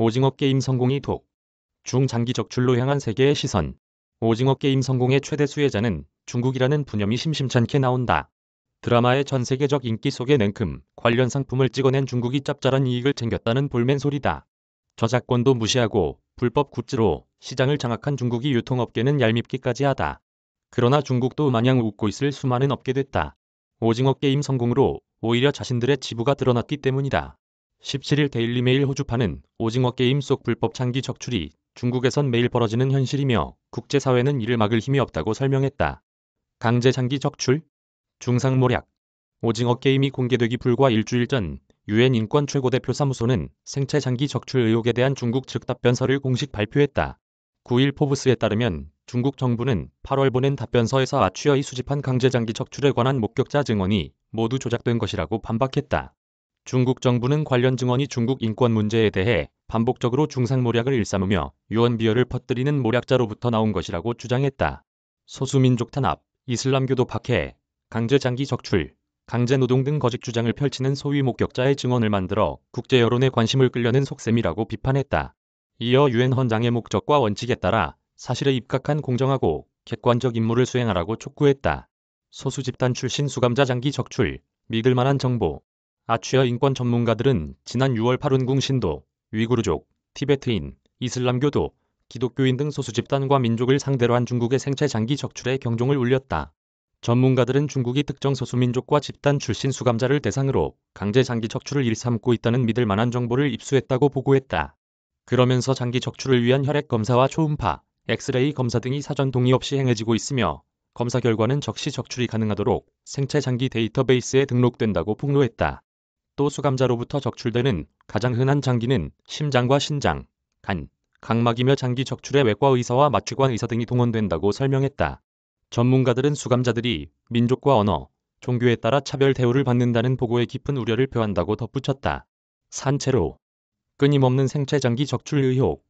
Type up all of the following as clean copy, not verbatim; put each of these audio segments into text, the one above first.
오징어 게임 성공이 독. 중 장기 적출로 향한 세계의 시선. 오징어 게임 성공의 최대 수혜자는 중국이라는 분념이 심심찮게 나온다. 드라마의 전 세계적 인기 속에 냉큼 관련 상품을 찍어낸 중국이 짭짤한 이익을 챙겼다는 볼멘 소리다. 저작권도 무시하고 불법 굿즈로 시장을 장악한 중국이 유통업계는 얄밉기까지 하다. 그러나 중국도 마냥 웃고 있을 수만은 없게 됐다. 오징어 게임 성공으로 오히려 자신들의 지부가 드러났기 때문이다. 17일 데일리메일 호주파는 오징어 게임 속 불법 장기 적출이 중국에선 매일 벌어지는 현실이며 국제사회는 이를 막을 힘이 없다고 설명했다. 강제 장기 적출? 중상모략. 오징어 게임이 공개되기 불과 일주일 전 유엔 인권 최고대표 사무소는 생체 장기 적출 의혹에 대한 중국 측 답변서를 공식 발표했다. 9일 포브스에 따르면 중국 정부는 8월 보낸 답변서에서 아취어이 수집한 강제 장기 적출에 관한 목격자 증언이 모두 조작된 것이라고 반박했다. 중국 정부는 관련 증언이 중국 인권 문제에 대해 반복적으로 중상모략을 일삼으며 유언 비어를 퍼뜨리는 모략자로부터 나온 것이라고 주장했다. 소수민족 탄압, 이슬람교도 박해, 강제 장기 적출, 강제 노동 등 거짓 주장을 펼치는 소위 목격자의 증언을 만들어 국제 여론의 관심을 끌려는 속셈이라고 비판했다. 이어 유엔 헌장의 목적과 원칙에 따라 사실에 입각한 공정하고 객관적 임무를 수행하라고 촉구했다. 소수 집단 출신 수감자 장기 적출, 믿을 만한 정보. 아취어 인권 전문가들은 지난 6월 파룬궁 신도, 위구르족, 티베트인, 이슬람교도, 기독교인 등 소수 집단과 민족을 상대로 한 중국의 생체 장기 적출에 경종을 울렸다. 전문가들은 중국이 특정 소수민족과 집단 출신 수감자를 대상으로 강제 장기 적출을 일삼고 있다는 믿을 만한 정보를 입수했다고 보고했다. 그러면서 장기 적출을 위한 혈액 검사와 초음파, 엑스레이 검사 등이 사전 동의 없이 행해지고 있으며 검사 결과는 적시 적출이 가능하도록 생체 장기 데이터베이스에 등록된다고 폭로했다. 또 수감자로부터 적출되는 가장 흔한 장기는 심장과 신장, 간, 각막이며 장기 적출에 외과 의사와 마취관 의사 등이 동원된다고 설명했다. 전문가들은 수감자들이 민족과 언어, 종교에 따라 차별 대우를 받는다는 보고에 깊은 우려를 표한다고 덧붙였다. 산채로 끊임없는 생체 장기 적출 의혹.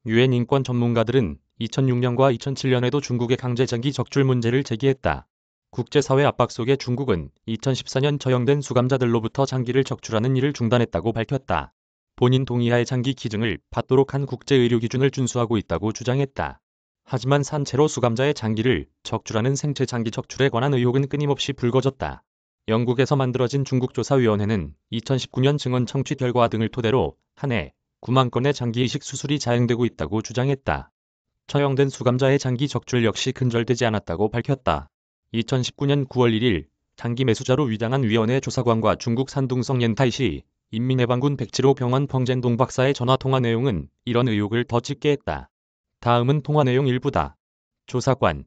유엔 인권 전문가들은 2006년과 2007년에도 중국의 강제 장기 적출 문제를 제기했다. 국제사회 압박 속에 중국은 2014년 처형된 수감자들로부터 장기를 적출하는 일을 중단했다고 밝혔다. 본인 동의하에 장기 기증을 받도록 한 국제의료 기준을 준수하고 있다고 주장했다. 하지만 산채로 수감자의 장기를 적출하는 생체 장기 적출에 관한 의혹은 끊임없이 불거졌다. 영국에서 만들어진 중국조사위원회는 2019년 증언 청취 결과 등을 토대로 한 해 9만 건의 장기 이식 수술이 자행되고 있다고 주장했다. 처형된 수감자의 장기 적출 역시 근절되지 않았다고 밝혔다. 2019년 9월 1일 장기 매수자로 위장한 위원회 조사관과 중국 산둥성 옌타이시 인민해방군 107호 병원 펑젠동 박사의 전화통화 내용은 이런 의혹을 더 짙게 했다. 다음은 통화 내용 일부다. 조사관.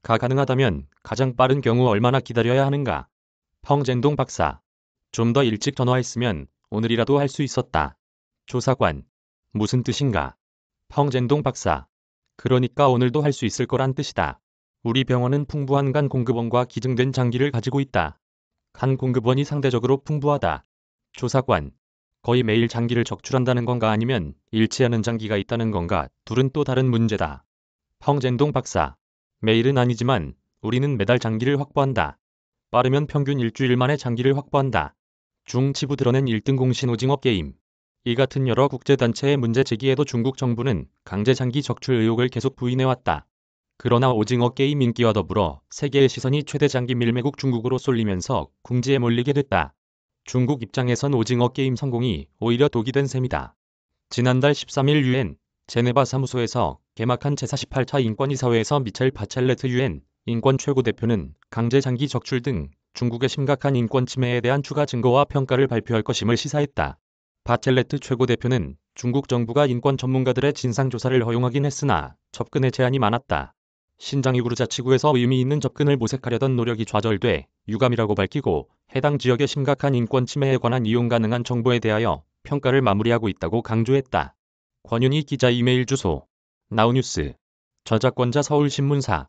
가능하다면 가장 빠른 경우 얼마나 기다려야 하는가? 펑젠동 박사. 좀 더 일찍 전화했으면 오늘이라도 할 수 있었다. 조사관. 무슨 뜻인가? 펑젠동 박사. 그러니까 오늘도 할 수 있을 거란 뜻이다. 우리 병원은 풍부한 간 공급원과 기증된 장기를 가지고 있다. 간 공급원이 상대적으로 풍부하다. 조사관. 거의 매일 장기를 적출한다는 건가 아니면 잃지 않은 장기가 있다는 건가? 둘은 또 다른 문제다. 펑젠동 박사. 매일은 아니지만 우리는 매달 장기를 확보한다. 빠르면 평균 일주일 만에 장기를 확보한다. 중 지부 드러낸 1등 공신 오징어 게임. 이 같은 여러 국제단체의 문제 제기에도 중국 정부는 강제 장기 적출 의혹을 계속 부인해왔다. 그러나 오징어 게임 인기와 더불어 세계의 시선이 최대 장기 밀매국 중국으로 쏠리면서 궁지에 몰리게 됐다. 중국 입장에선 오징어 게임 성공이 오히려 독이 된 셈이다. 지난달 13일 유엔 제네바 사무소에서 개막한 제48차 인권이사회에서 미첼 바첼레트 유엔 인권 최고대표는 강제 장기 적출 등 중국의 심각한 인권 침해에 대한 추가 증거와 평가를 발표할 것임을 시사했다. 바첼레트 최고대표는 중국 정부가 인권 전문가들의 진상조사를 허용하긴 했으나 접근에 제한이 많았다. 신장이구르 자치구에서 의미 있는 접근을 모색하려던 노력이 좌절돼 유감이라고 밝히고 해당 지역의 심각한 인권 침해에 관한 이용 가능한 정보에 대하여 평가를 마무리하고 있다고 강조했다. 권윤희 기자 이메일 주소 나우뉴스 저작권자 서울신문사